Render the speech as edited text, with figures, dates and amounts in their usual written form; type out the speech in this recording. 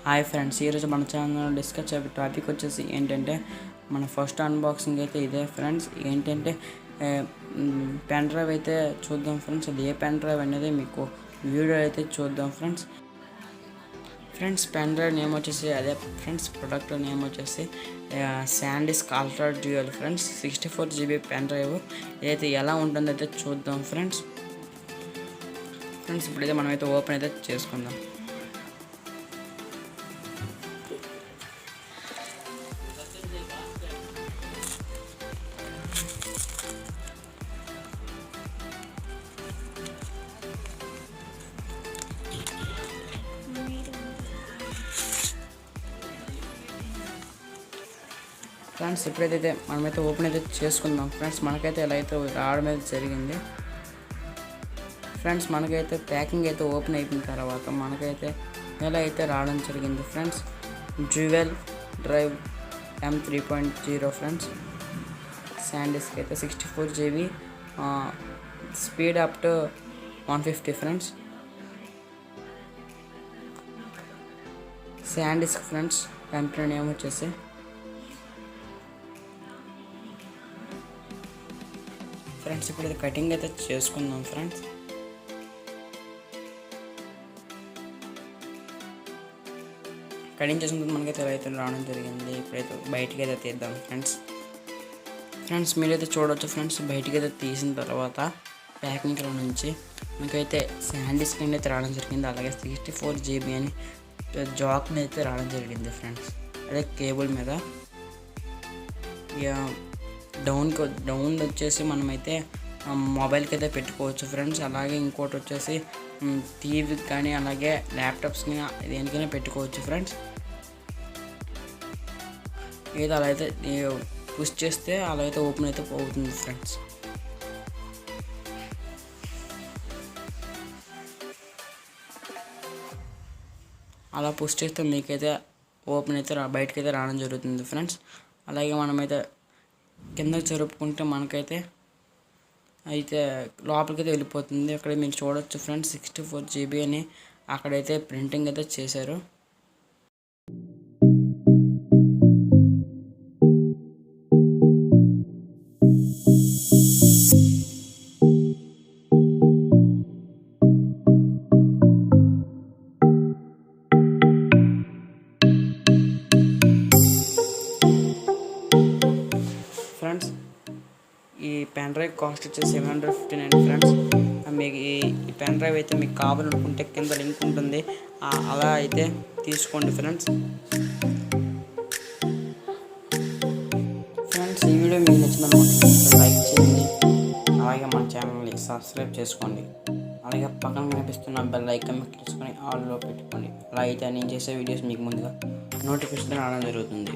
Hi friends, ఈరోజు మన ఛానల్లో డిస్కస్ చేసే టాపిక్ వచ్చేసి ఏంటంటే మన ఫస్ట్ అన్బాక్సింగ్ అయితే ఇదే ఫ్రెండ్స్. ఏంటంటే పెన్ డ్రైవ్ అయితే చూద్దాం ఫ్రెండ్స్. అది ఏ పెన్ డ్రైవ్ అనేది మీకు వీడియో అయితే చూద్దాం ఫ్రెండ్స్. పెన్ డ్రైవ్ నేమ్ వచ్చేసి అదే ఫ్రెండ్స్. ప్రొడక్ట్ నేమ్ వచ్చేసి SanDisk ultra dual friends. 64 GB pen drive ఇదైతే ఎలా ఉంటుందో అయితే చూద్దాం ఫ్రెండ్స్. ఇప్పుడైతే మనమైతే ఓపెన్ అయితే చేసుకుందాం. ఫ్రెండ్స్ ఇప్పుడైతే మనమైతే ఓపెన్ అయితే చేసుకుందాం ఫ్రెండ్స్. మనకైతే ఎలా అయితే రావడం అయితే జరిగింది ఫ్రెండ్స్. మనకైతే ప్యాకింగ్ అయితే ఓపెన్ అయిపోయిన తర్వాత మనకైతే ఎలా అయితే రావడం జరిగింది friends. Dual drive M3.0 friends. SanDisk అయితే 64 GB, speed up to 150 friends. SanDisk friends. Company name వచ్చేసి ఫ్రెండ్స్. ఇప్పుడు ఇది కటింగ్ అయితే చేసుకుందాం ఫ్రెండ్స్. కటింగ్ చేసుకుంటే మనకైతే ఎలా అయితే రావడం జరిగింది. ఇప్పుడైతే బయటికి అయితే తీద్దాం ఫ్రెండ్స్. మీరైతే చూడవచ్చు ఫ్రెండ్స్. బయటికి అయితే తీసిన తర్వాత ప్యాకింగ్లో నుంచి మనకైతే SanDisk అయితే రావడం జరిగింది. అలాగే 64 GB అని జాక్ని అయితే రావడం జరిగింది ఫ్రెండ్స్. అదే కేబుల్ మీద డౌన్ వచ్చేసి మనమైతే మొబైల్కి అయితే పెట్టుకోవచ్చు ఫ్రెండ్స్. అలాగే ఇంకోటి వచ్చేసి టీవీకి కానీ అలాగే ల్యాప్టాప్స్కి దేనికైనా పెట్టుకోవచ్చు ఫ్రెండ్స్. ఏదో అలా అయితే పుష్ చేస్తే అలా అయితే ఓపెన్ అయితే అవుతుంది ఫ్రెండ్స్. అలా పుష్ చేస్తే మీకైతే ఓపెన్ అయితే బయటకు అయితే రావడం జరుగుతుంది ఫ్రెండ్స్. అలాగే మనమైతే కిందకి జరుపుకుంటే మనకైతే అయితే లోపలికైతే వెళ్ళిపోతుంది. అక్కడ మీరు చూడవచ్చు ఫ్రెండ్స్. 64 GB అని అక్కడైతే ప్రింటింగ్ అయితే చేశారు. ఫ్రెండ్స్ ఈ పెన్ డ్రైవ్ కాస్ట్ వచ్చేసి 759 ఫ్రెండ్స్. మీకు ఈ పెన్ డ్రైవ్ అయితే మీకు కావాలనుకుంటే కింద లింక్ ఉంటుంది, అలా అయితే తీసుకోండి ఫ్రెండ్స్. ఈ వీడియో మీకు నచ్చిందనుకుంటున్నాను, లైక్ చేయండి. అలాగే మన ఛానల్ని సబ్స్క్రైబ్ చేసుకోండి. అలాగే పక్కన కనిపిస్తున్న బెల్ ఐకాన్ క్లిక్ చేసుకొని ఆల్లో పెట్టుకోండి. అలా అయితే నేను చేసే వీడియోస్ మీకు ముందుగా నోటిఫికేషన్ రావడం జరుగుతుంది.